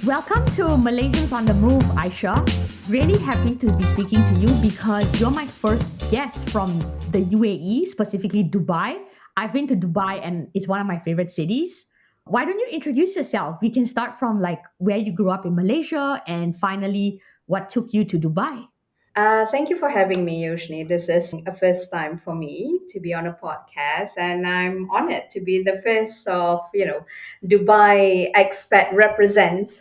Welcome to Malaysians on the Move, Aishah. Really happy to be speaking to you because you're my first guest from the UAE, specifically Dubai. I've been to Dubai and it's one of my favorite cities. Why don't you introduce yourself? We can start from like where you grew up in Malaysia and finally what took you to Dubai. Thank you for having me, Yoshnee. This is a first time for me to be on a podcast, and I'm honored to be the first of Dubai expat represent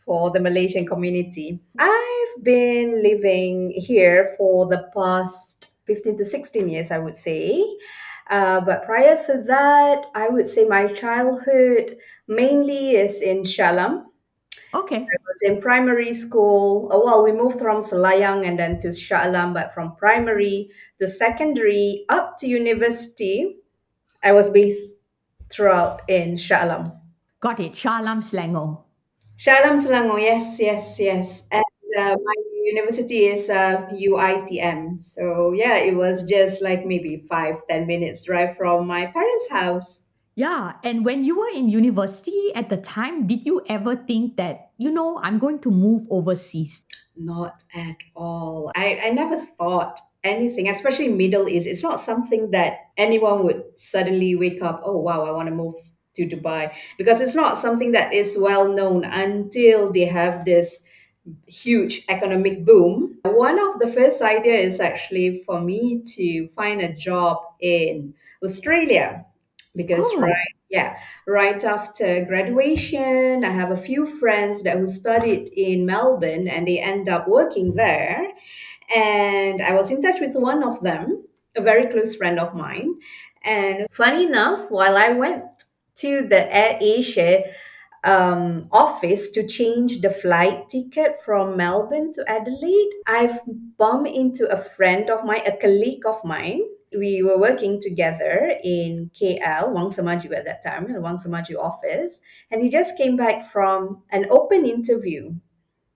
for the Malaysian community. I've been living here for the past 15 to 16 years, I would say. But prior to that, I would say my childhood mainly is in Shah Alam. Okay. Was in primary school. Well, we moved from Selayang and then to Shah Alam, but from primary to secondary up to university, I was based throughout in Shah Alam. Got it. Shah Alam Selangor. Shah Alam Selangor, yes, yes, yes. And my university is UITM. So yeah, it was just like maybe 5-10 minutes drive from my parents' house. Yeah, and when you were in university at the time, did you ever think that, I'm going to move overseas? Not at all. I never thought anything, especially Middle East. It's not something that anyone would suddenly wake up, oh, wow, I want to move to Dubai. Because it's not something that is well known until they have this huge economic boom. One of the first idea is actually for me to find a job in Australia because Oh, right after graduation I have a few friends that who studied in Melbourne and they end up working there, and I was in touch with one of them, a very close friend of mine. And funny enough, while I went to the Air Asia office to change the flight ticket from Melbourne to Adelaide, I've bumped into a friend of mine, a colleague of mine. We were working together in KL, Wang Samaju at that time, the Wang Samaju office, and he just came back from an open interview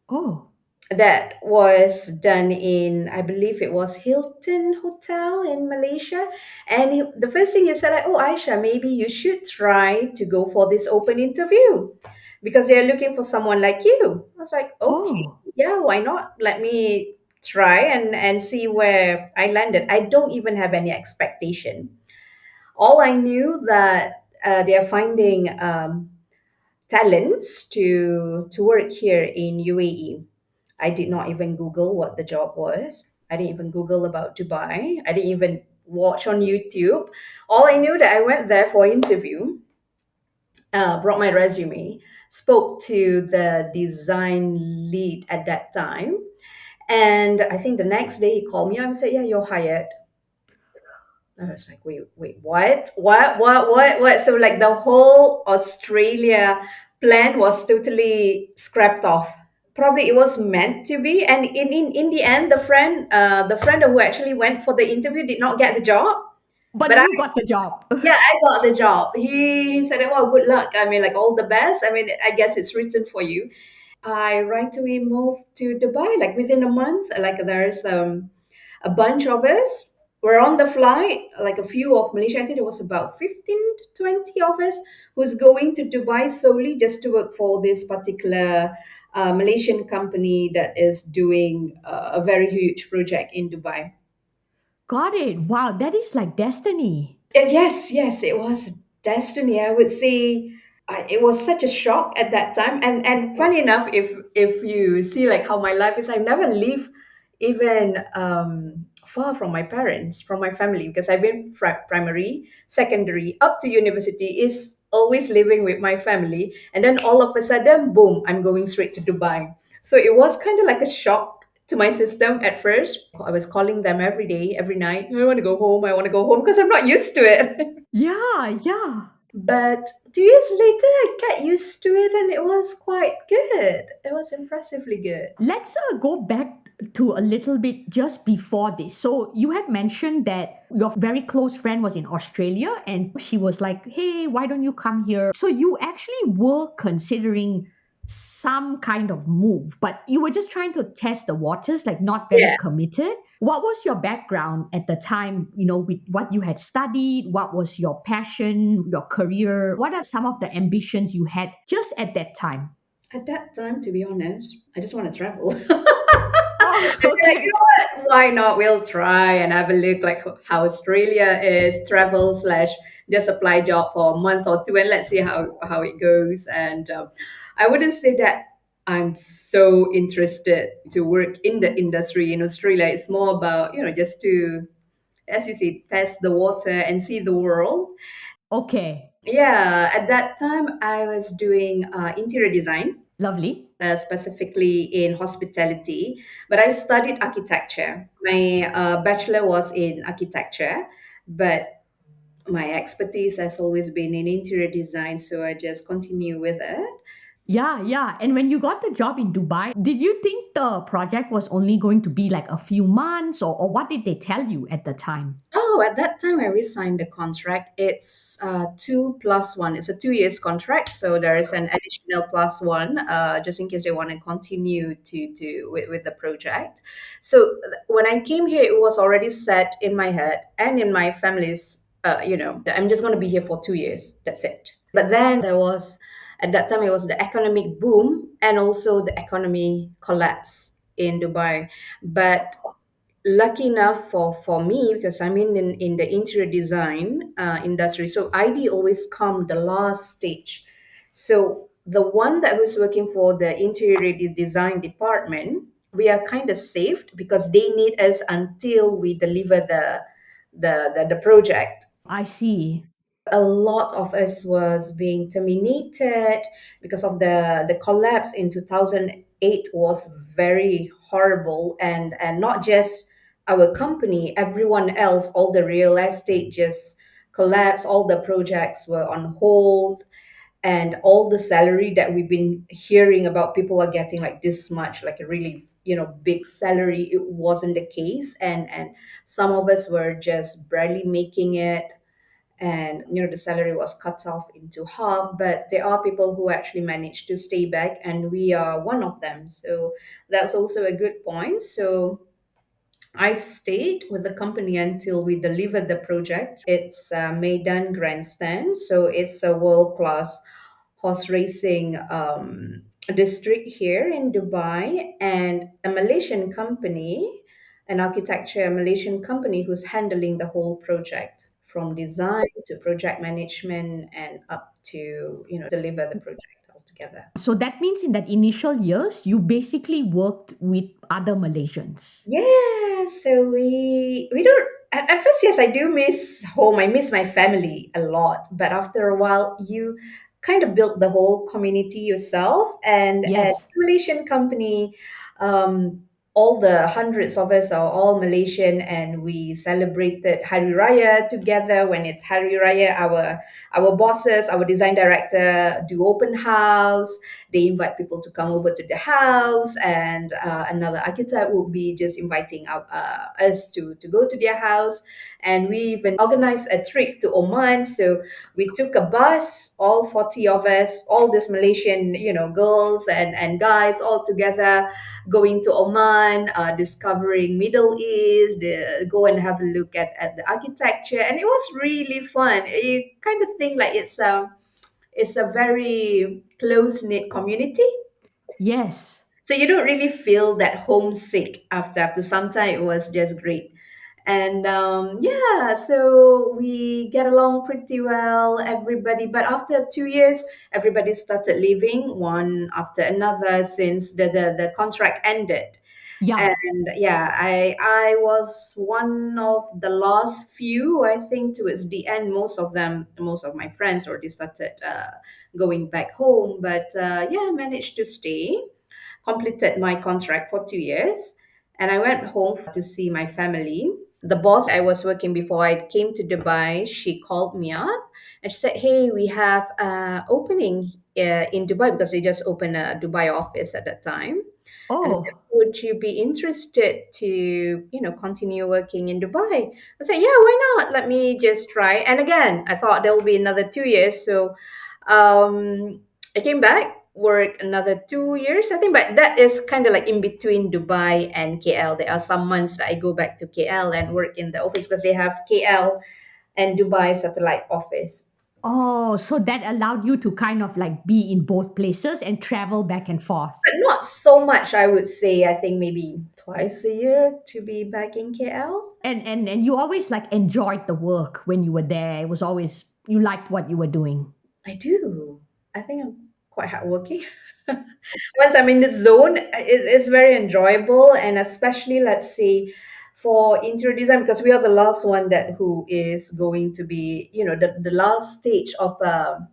oh. that was done in, I believe it was Hilton Hotel in Malaysia. And the first thing he said, like, oh, Aisha, maybe you should try to go for this open interview because they're looking for someone like you. I was like, okay, Oh, yeah, why not? Let me try and see where I landed. I don't even have any expectation. All I knew that they're finding talents to work here in UAE. I did not even Google what the job was. I didn't even Google about Dubai. I didn't even watch on YouTube. All I knew that I went there for interview, brought my resume, spoke to the design lead at that time, and I think the next day he called me and said, "Yeah, you're hired." I was like, wait, what? So like the whole Australia plan was totally scrapped off. Probably it was meant to be, and in the end, the friend who actually went for the interview did not get the job. but But I you got the job. yeah, I got the job. He said, "Well, good luck. I mean, like all the best. I mean, I guess it's written for you." I right away moved to Dubai. Like within a month, like there's a bunch of us were on the flight, like a few of Malaysia. I think it was about 15 to 20 of us who's going to Dubai solely just to work for this particular Malaysian company that is doing a very huge project in Dubai. Got it. Wow, that is like destiny. And yes, yes, it was destiny. I would say it was such a shock at that time. And funny enough, if you see like how my life is, I never leave even far from my parents, from my family, because I've been primary, secondary, up to university is always living with my family. And then all of a sudden, boom, I'm going straight to Dubai. So it was kind of like a shock to my system at first. I was calling them every day, every night. I want to go home. I want to go home because I'm not used to it. Yeah, yeah. But 2 years later, I got used to it and it was quite good. It was impressively good. Let's go back to a little bit just before this. So, you had mentioned that your very close friend was in Australia and she was like, hey, why don't you come here? So, you actually were considering some kind of move, but you were just trying to test the waters, like not very Yeah. committed. What was your background at the time, with what you had studied? What was your passion, your career? What are some of the ambitions you had just at that time? At that time, to be honest, I just want to travel. Oh, I feel like, you okay. know what? Why not? We'll try and have a look like how Australia is travel slash just apply job for a month or two, and let's see how it goes. And I wouldn't say that I'm so interested to work in the industry in Australia. It's more about just to, as you say, test the water and see the world. Okay. Yeah, at that time I was doing interior design, Lovely. specifically in hospitality, but I studied architecture. My bachelor was in architecture, but my expertise has always been in interior design, so I just continue with it. Yeah, yeah. And when you got the job in Dubai, did you think the project was only going to be like a few months, or what did they tell you at the time? Oh, at that time I re-signed the contract. It's 2+1. It's a 2 years contract, so there is an additional plus one, just in case they want to continue with the project. So when I came here, it was already set in my head and in my family's, that I'm just going to be here for 2 years. That's it. But then there was, at that time, it was the economic boom and also the economy collapse in Dubai. But lucky enough for me, because I'm in the interior design industry, so ID always come the last stage. So the one that who's working for the interior design department, we are kind of saved because they need us until we deliver the project. I see. A lot of us was being terminated because of the collapse in 2008 was very horrible, and not just our company, everyone else, all the real estate just collapsed, all the projects were on hold, and all the salary that we've been hearing about, people are getting like this much, like a really big salary, it wasn't the case, and some of us were just barely making it, and the salary was cut off into half, but there are people who actually managed to stay back, and we are one of them, so that's also a good point. So I've stayed with the company until we delivered the project. It's Maidan Grandstand, so it's a world class horse racing district here in Dubai, and a Malaysian company, an architecture Malaysian company, who's handling the whole project from design to project management and up to deliver the project altogether. So that means in that initial years, you basically worked with other Malaysians. Yeah, so we don't, at first, yes, I do miss home. I miss my family a lot, but after a while you kind of build the whole community yourself, and at Yes. Malaysian company, all the hundreds of us are all Malaysian, and we celebrated Hari Raya together. When it's Hari Raya, our bosses, our design director do open house, they invite people to come over to the house, and another architect will be just inviting us to go to their house. And we even organized a trip to Oman. So we took a bus, all 40 of us, all these Malaysian, girls and guys all together, going to Oman, discovering Middle East, go and have a look at the architecture. And it was really fun. You kind of think like it's a very close knit community. Yes. So you don't really feel that homesick after some time. It was just great. And yeah, so we get along pretty well, everybody. But after 2 years, everybody started leaving one after another since the contract ended. Yeah. And yeah, I was one of the last few. I think towards the end, most of my friends already started going back home, but yeah, I managed to stay, completed my contract for 2 years, and I went home to see my family. The boss I was working before I came to Dubai, she called me up and she said, "Hey, we have opening in Dubai," because they just opened a Dubai office at that time. And they said, Oh, "Would you be interested to, continue working in Dubai?" I said, "Yeah, why not? Let me just try." And again, I thought there will be another 2 years. So I came back, worked another 2 years, I think, but that is kind of like in between Dubai and KL. There are some months that I go back to KL and work in the office because they have KL and Dubai satellite office. Oh, so that allowed you to kind of like be in both places and travel back and forth. But not so much, I would say. I think maybe twice a year to be back in KL. And you always like enjoyed the work when you were there. It was always you liked what you were doing. I do. I think I'm quite hardworking. Once I'm in the zone, it's very enjoyable, and especially let's say for interior design, because we are the last one that who is going to be, the last stage of a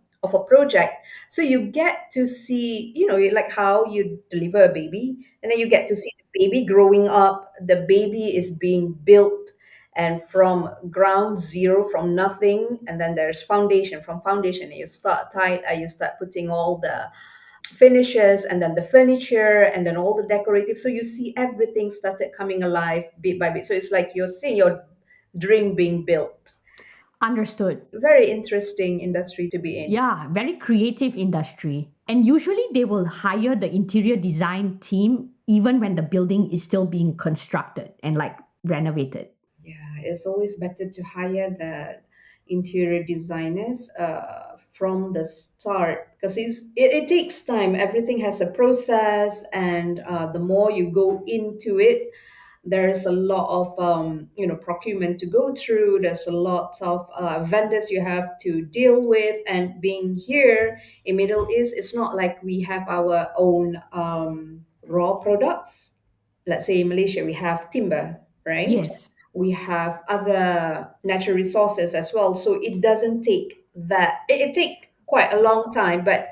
project. So you get to see, like how you deliver a baby, and then you get to see the baby growing up. The baby is being built, and from ground zero, from nothing, and then there's foundation. From foundation, you start tight, you start putting all the finishes, and then the furniture, and then all the decorative, so you see everything started coming alive bit by bit, so it's like you're seeing your dream being built. Understood. Very interesting industry to be in. Yeah, very creative industry. And usually they will hire the interior design team even when the building is still being constructed and like renovated. Yeah, it's always better to hire the interior designers from the start, because it takes time. Everything has a process, and the more you go into it, there's a lot of procurement to go through. There's a lot of vendors you have to deal with, and being here in Middle East, it's not like we have our own raw products. Let's say in Malaysia we have timber, right? Yes. We have other natural resources as well, so it doesn't take that, it take quite a long time, but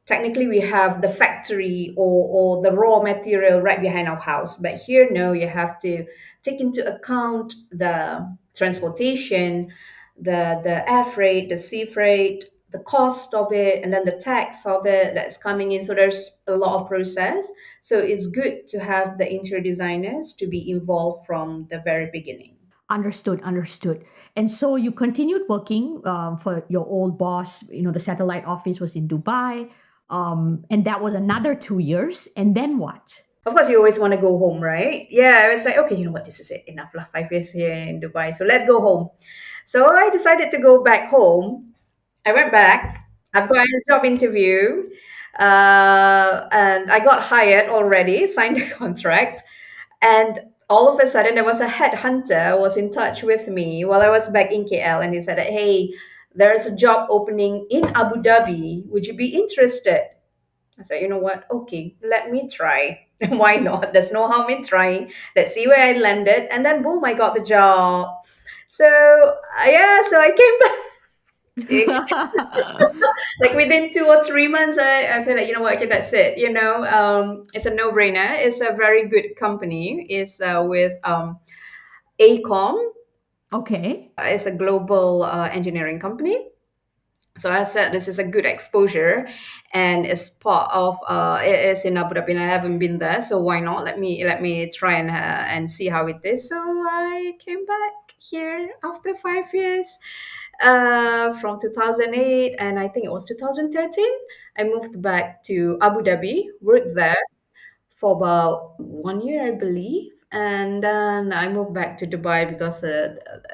technically we have the factory, or the raw material right behind our house. But here, no, you have to take into account the transportation, the air freight, the sea freight, the cost of it, and then the tax of it that's coming in. So there's a lot of process, so it's good to have the interior designers to be involved from the very beginning. Understood, understood. And so you continued working for your old boss. You know, the satellite office was in Dubai. And that was another 2 years. And then what? Of course, you always want to go home, right? Yeah, I was like, okay, you know what, this is it. Enough lah. 5 years here in Dubai. So let's go home. So I decided to go back home. I went back. I've got a job interview. And I got hired already, signed a contract. And all of a sudden, there was a headhunter was in touch with me while I was back in KL. And he said, hey, there's a job opening in Abu Dhabi. Would you be interested? I said, you know what? Okay, let me try. Why not? There's no harm in trying. Let's see where I landed. And then, boom, I got the job. So, yeah, so I came back. Like within 2 or 3 months, I feel like, you know what? Okay, that's it. It's a no brainer. It's a very good company. It's with ACOM. Okay. It's a global engineering company. So I said this is a good exposure, and it's part of it is in Abu Dhabi, and I haven't been there, so why not? Let me try and see how it is. So I came back here after 5 years, from 2008, and I think it was 2013. I moved back to Abu Dhabi, worked there for about 1 year, I believe, and then I moved back to Dubai because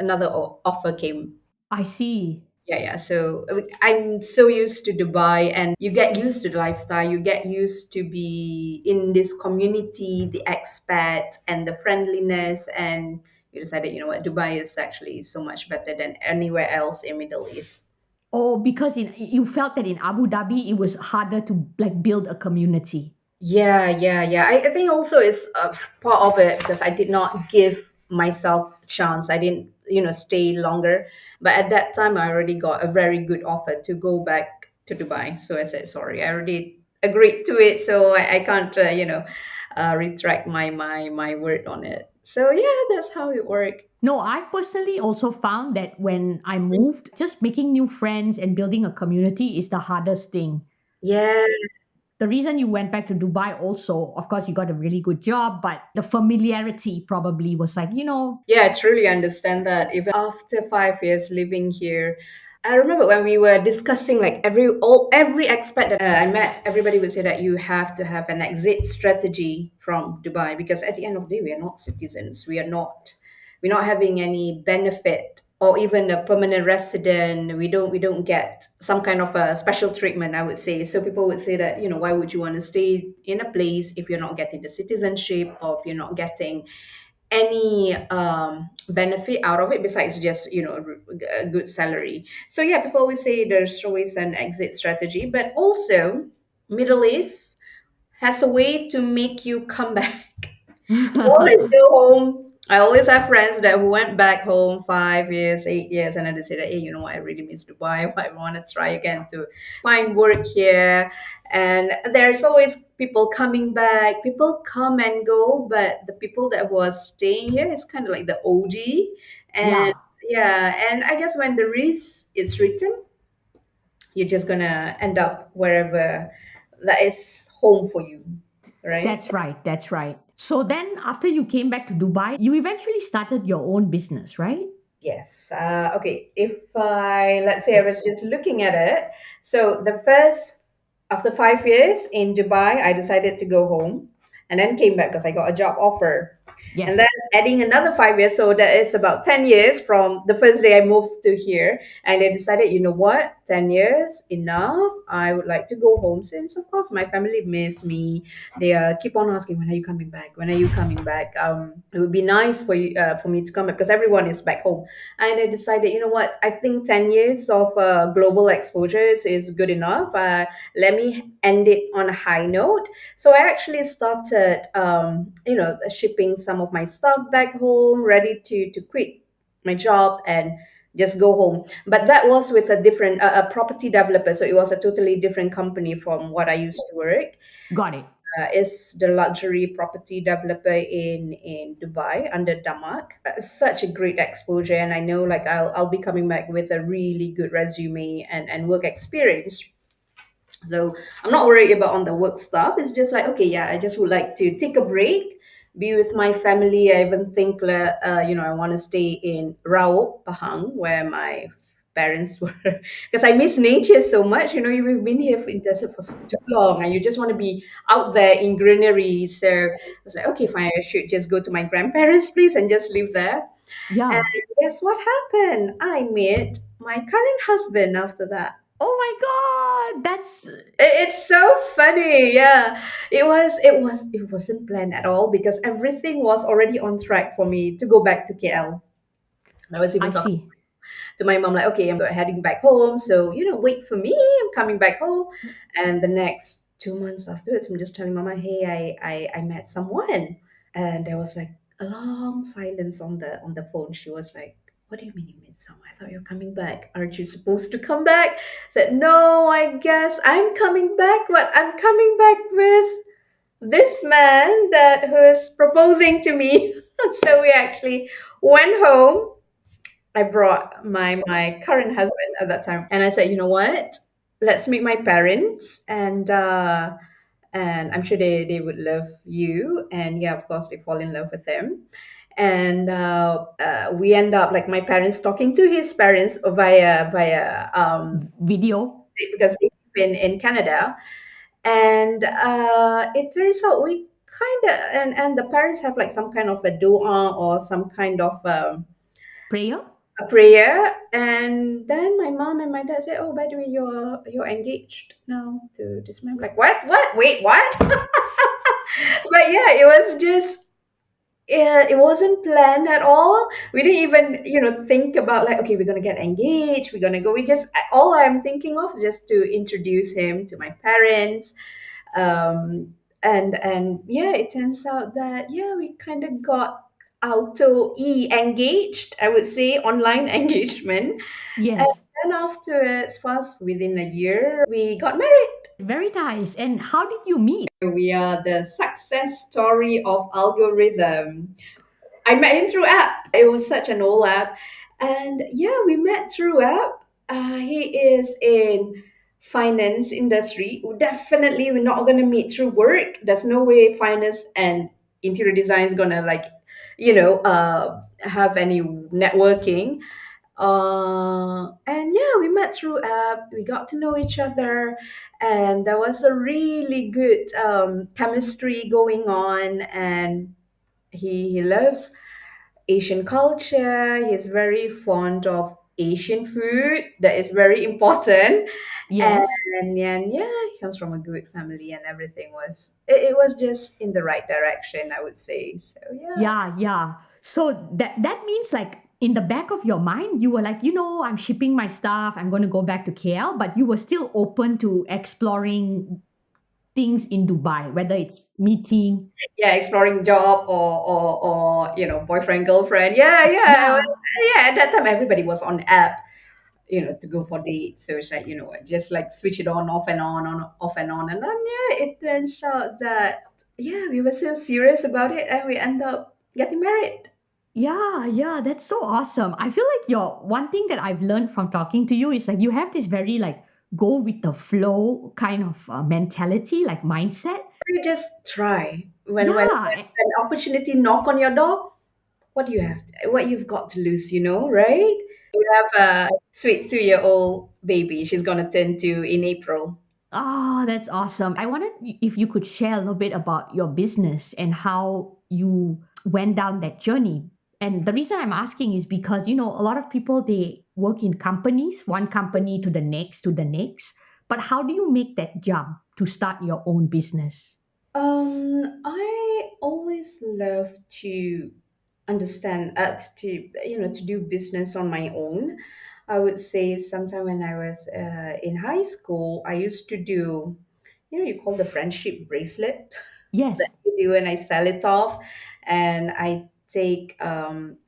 another offer came. I see. Yeah, yeah. So I'm so used to Dubai, and you get used to the lifestyle. You get used to be in this community, the expat, and the friendliness. And you decided, you know what, Dubai is actually so much better than anywhere else in Middle East. Oh, because you felt that in Abu Dhabi it was harder to like build a community. Yeah, yeah, yeah. I think also it's part of it because I did not give myself a chance. I didn't, stay longer. But at that time, I already got a very good offer to go back to Dubai. So I said, sorry, I already agreed to it. So I can't, retract my word on it. So yeah, that's how it worked. No, I've personally also found that when I moved, just making new friends and building a community is the hardest thing. Yeah, The reason you went back to Dubai also, of course, you got a really good job, but the familiarity probably was like, yeah, I truly understand that. Even after 5 years living here, I remember when we were discussing like every expat that I met, everybody would say that you have to have an exit strategy from Dubai, because at the end of the day, we are not citizens. We're not having any benefit or even a permanent resident, we don't get some kind of a special treatment, I would say. So people would say that, why would you want to stay in a place if you're not getting the citizenship, or if you're not getting any benefit out of it besides just a good salary. So yeah, people always say there's always an exit strategy, but also Middle East has a way to make you come back. You always go home. I always have friends that who went back home 5 years, 8 years, and then they say that, hey, you know what, I really miss Dubai. I want to try again to find work here. And there's always people coming back. People come and go, but the people that was staying here is kind of like the OG. And Yeah, yeah, and I guess when the risk is written, you're just gonna end up wherever that is home for you, right? that's right. That's right. So then, after you came back to Dubai, you eventually started your own business, right? Yes. Okay. If I, let's say I was just looking at it. So the first, after 5 years in Dubai, I decided to go home and then came back because I got a job offer. And Yes. then adding another 5 years. So that is about 10 years from the first day I moved to here. And I decided, you know what, 10 years, enough. I would like to go home since, of course, my family miss me. They keep on asking, when are you coming back? When are you coming back? It would be nice for you, for me to come back because everyone is back home. And I decided, you know what, I think 10 years of global exposures is good enough. Let me end it on a high note. So I actually started, shipping some of my stuff back home, ready to quit my job and just go home. But that was with a different a property developer, so it was a totally different company from what I used to work. Got it. Is the luxury property developer in Dubai under Damak. Such a great exposure, and I know like I'll be coming back with a really good resume and work experience. So I'm not worried about on the work stuff. It's just like, okay, yeah, I just would like to take a break, be with my family. I even think that, I want to stay in Rao, Pahang, where my parents were, because I miss nature so much. We've been here in desert for too long, and you just want to be out there in greenery. So I was like, okay, fine, I should just go to my grandparents' place and just live there. And Yeah. guess what happened? I met my current husband after that. Oh my God. That's It's so funny. Yeah. It wasn't planned at all because everything was already on track for me to go back to KL. I was I even talking see. to my mom like, okay, heading back home, so wait for me. I'm coming back home. And the next 2 months afterwards, I'm just telling mama, hey, I met someone. And there was like a long silence on the phone. She was like, what do you mean you met someone? I thought you're coming back. Aren't you supposed to come back? I said, no, I guess I'm coming back, but I'm coming back with this man that who's proposing to me. So we actually went home. I brought my current husband at that time, and I said, you know what? Let's meet my parents, and I'm sure they would love you. And yeah, of course, they fall in love with him. And we end up like my parents talking to his parents via Video. because they live in Canada. And it turns out we kind of, and the parents have like some kind of a dua or some kind of Prayer. a prayer. And then my mom and my dad said, oh, by the way, you're engaged now to this man. I'm like, what, wait, what? But yeah, it was just, yeah, it wasn't planned at all. We didn't even, think about like, okay, we're gonna get engaged. We're gonna go. We just all I'm thinking of is just to introduce him to my parents. And yeah, it turns out that yeah, we kind of got auto engaged. I would say online engagement, and Yes. then afterwards, fast within a year, we got married. Very nice. And how did you meet? We are the success story of algorithm. I met him through app. It was such an old app, and yeah, we met through app. He is in finance industry. Definitely, we're not gonna meet through work. There's no way finance and interior design is gonna like, have any networking. And yeah, we met through app. We got to know each other, and there was a really good chemistry going on. And he loves Asian culture. He's very fond of Asian food. That is very important. Yes. And yeah, he comes from a good family, and everything was it was just in the right direction, I would say. So yeah. Yeah, yeah. So that means like in the back of your mind, you were like, I'm shipping my stuff. I'm going to go back to KL, but you were still open to exploring things in Dubai, whether it's meeting. Yeah, exploring job or boyfriend girlfriend. Yeah, yeah, Yeah, yeah. At that time, everybody was on app, to go for dates. So it's like, just like switch it on, off and on, and then yeah, it turns out that yeah, we were so serious about it, and we end up getting married. yeah, yeah. That's so awesome. I feel like your one thing that I've learned from talking to you is like you have this very like go with the flow kind of mentality, like mindset. You just try when Yeah, an opportunity knock on your door. What do you have? What you've got to lose, right? We have a sweet 2-year-old baby. She's gonna turn 2 in April. oh, that's awesome. I wanted if you could share a little bit about your business and how you went down that journey. And the reason I'm asking is because, a lot of people they work in companies, one company to the next to the next. But how do you make that jump to start your own business? I always love to understand, to do business on my own. I would say sometime when I was in high school, I used to do, you call the friendship bracelet that Yes. you do, and I sell it off, and I take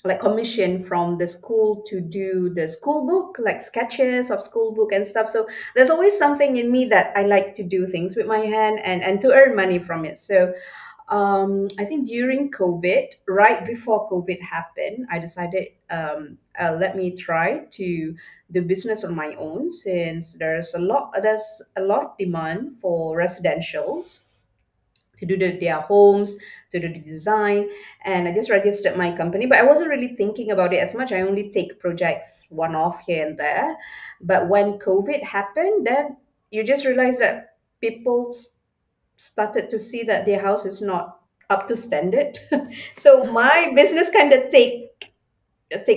like commission from the school to do the school book, like sketches of school book and stuff. So there's always something in me that I like to do things with my hand and to earn money from it. So I think during COVID, right before COVID happened, I decided, let me try to do business on my own, since there's a lot of demand for residentials to do their homes, to do the design. And I just registered my company, but I wasn't really thinking about it as much. I only take projects one off here and there. But when COVID happened, then you just realize that people started to see that their house is not up to standard. So my business kind of take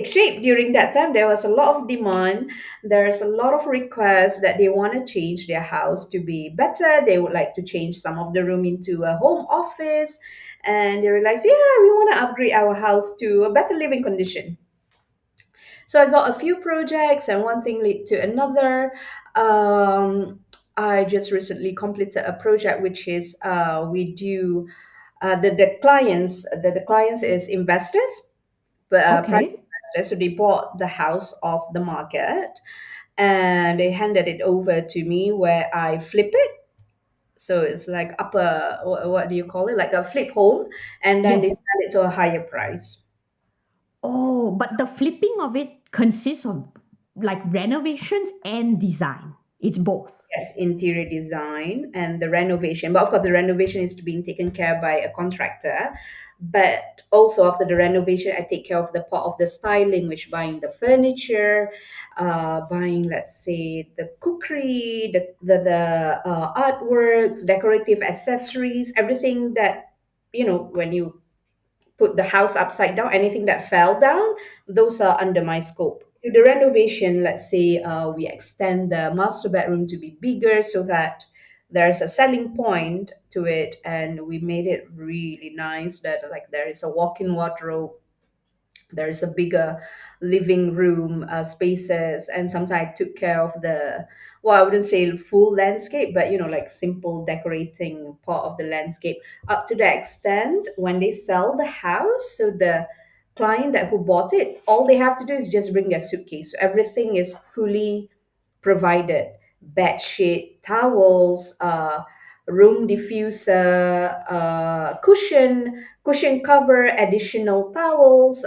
shape during that time. There was a lot of demand. There's a lot of requests that they want to change their house to be better. They would like to change some of the room into a home office, and they realize, yeah, we want to upgrade our house to a better living condition. So I got a few projects, and one thing led to another. I just recently completed a project which is, we do, the clients is investors, but private Okay. investors. So they bought the house off the market, and they handed it over to me, where I flip it. So it's like upper, what do you call it? Like a flip home, and then they Yes. sell it to a higher price. Oh, but the flipping of it consists of like renovations and design. It's both. Yes, interior design and the renovation. But of course, the renovation is being taken care by a contractor. But also after the renovation, I take care of the part of the styling, which buying the furniture, buying, let's say, the cookery, the artworks, decorative accessories, everything that, when you put the house upside down, anything that fell down, those are under my scope. To the renovation, let's say we extend the master bedroom to be bigger so that there's a selling point to it, and we made it really nice that like there is a walk-in wardrobe, there's a bigger living room spaces, and sometimes I took care of the, well, I wouldn't say full landscape, but like simple decorating part of the landscape, up to the extent when they sell the house. So the client that who bought it, all they have to do is just bring their suitcase. So everything is fully provided: bed sheet, towels, room diffuser, cushion cover, additional towels,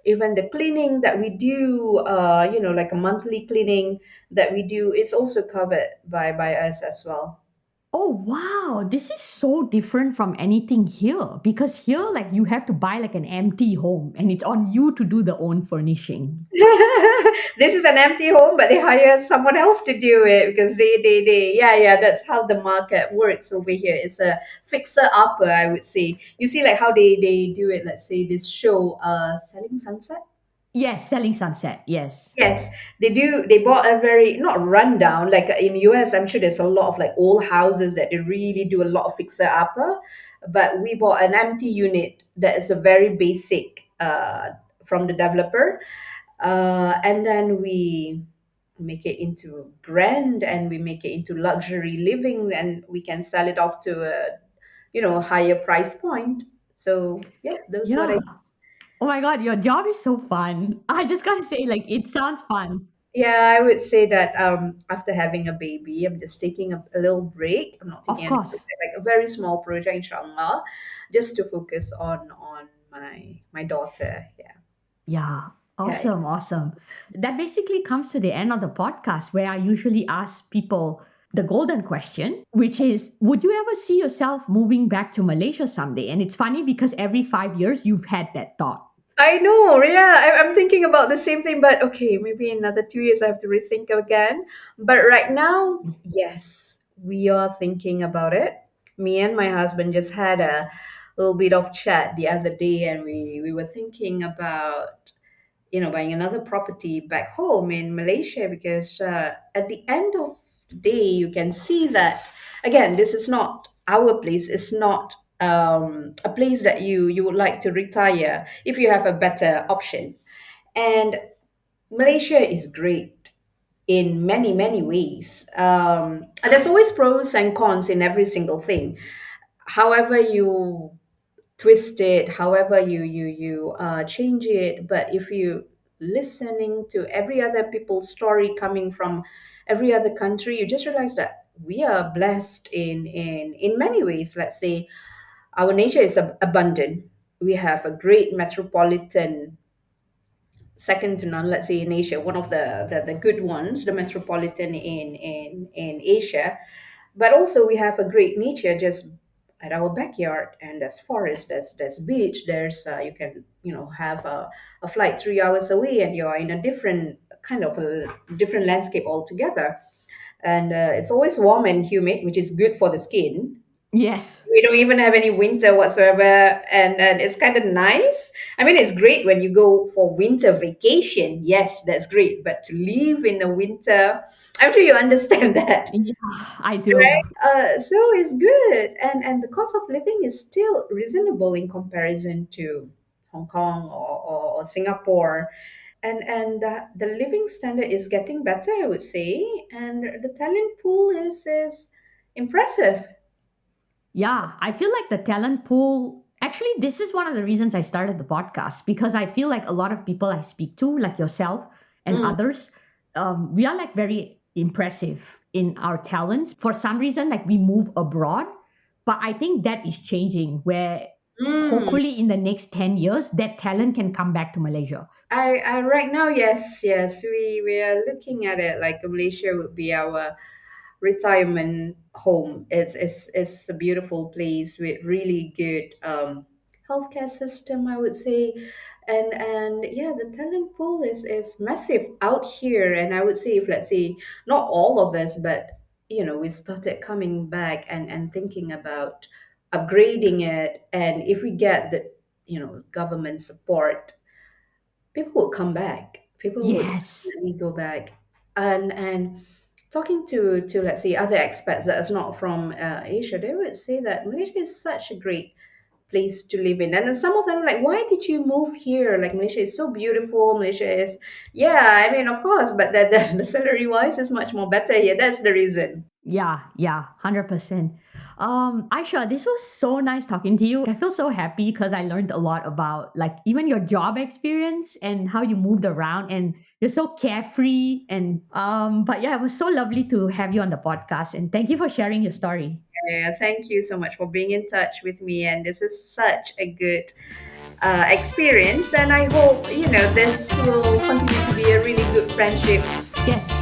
even the cleaning that we do, like a monthly cleaning that we do, is also covered by us as well. Oh wow, this is so different from anything here because here like you have to buy like an empty home and it's on you to do the own furnishing. This is an empty home, but they hire someone else to do it because yeah, that's how the market works over here. It's a fixer upper, I would say. You see, like how they do it. Let's say this show, Selling Sunset. Yes, selling sunset. Yes. Yes, they do. They bought a very not rundown like in US. I'm sure there's a lot of like old houses that they really do a lot of fixer upper, but we bought an empty unit that is a very basic from the developer, and then we make it into grand and we make it into luxury living, and we can sell it off to a a higher price point. So yeah, those what Yeah. I. Oh my god, your job is so fun. I just gotta say, like, it sounds fun. Yeah, I would say that after having a baby, I'm just taking a little break. I'm not Of taking any course. project, like a very small project, inshallah, just to focus on my daughter. Yeah, Yeah. yeah. Awesome. Awesome. That basically comes to the end of the podcast where I usually ask people the golden question, which is would you ever see yourself moving back to Malaysia someday? And it's funny because every 5 years you've had that thought. I know. Yeah, I'm thinking about the same thing, but okay, maybe in another 2 years I have to rethink again. But right now, yes, we are thinking about it. Me and my husband just had a little bit of chat the other day, and we were thinking about buying another property back home in Malaysia because at the end of the day, you can see that again, this is not our place. It's not a place that you would like to retire if you have a better option. And Malaysia is great in many many ways. And there's always pros and cons in every single thing. However you twist it, however you change it, but if you listening to every other people's story coming from every other country, you just realize that we are blessed in many ways. Let's say our nature is abundant. We have a great metropolitan, second to none, let's say in Asia, one of the good ones, the metropolitan in Asia. But also we have a great nature just at our backyard, and there's forest, there's beach, there's you can have a flight 3 hours away and you're in a different kind of a different landscape altogether. And it's always warm and humid, which is good for the skin. Yes. We don't even have any winter whatsoever, and it's kind of nice. I mean, it's great when you go for winter vacation. Yes, that's great. But to live in the winter, I'm sure you understand that. Yeah, I do. So it's good, and the cost of living is still reasonable in comparison to Hong Kong or Singapore, and the living standard is getting better, I would say, and the talent pool is impressive. Yeah, I feel like the talent pool. Actually, this is one of the reasons I started the podcast because I feel like a lot of people I speak to, like yourself and Mm, others, we are like very impressive in our talents. For some reason, like we move abroad, but I think that is changing where mm. hopefully in the next 10 years, that talent can come back to Malaysia. I right now, yes, we are looking at it like Malaysia would be our retirement home. It's a beautiful place with really good healthcare system, I would say, and yeah, the talent pool is massive out here. And I would say, if let's say not all of us, but we started coming back and thinking about upgrading it, and if we get the government support, people would come back. People would Yes. definitely go back. And talking to let's say other expats that is not from Asia, they would say that Malaysia is such a great place to live in. And then some of them are like, why did you move here? Like Malaysia is so beautiful. Malaysia is, yeah, I mean, of course, but the salary wise is much more better here. That's the reason. Yeah, yeah, 100%. Aisha, this was so nice talking to you. I feel so happy because I learned a lot about like even your job experience and how you moved around and you're so carefree and but yeah, it was so lovely to have you on the podcast and thank you for sharing your story. Yeah, thank you so much for being in touch with me. And this is such a good experience. And I hope, this will continue to be a really good friendship. Yes.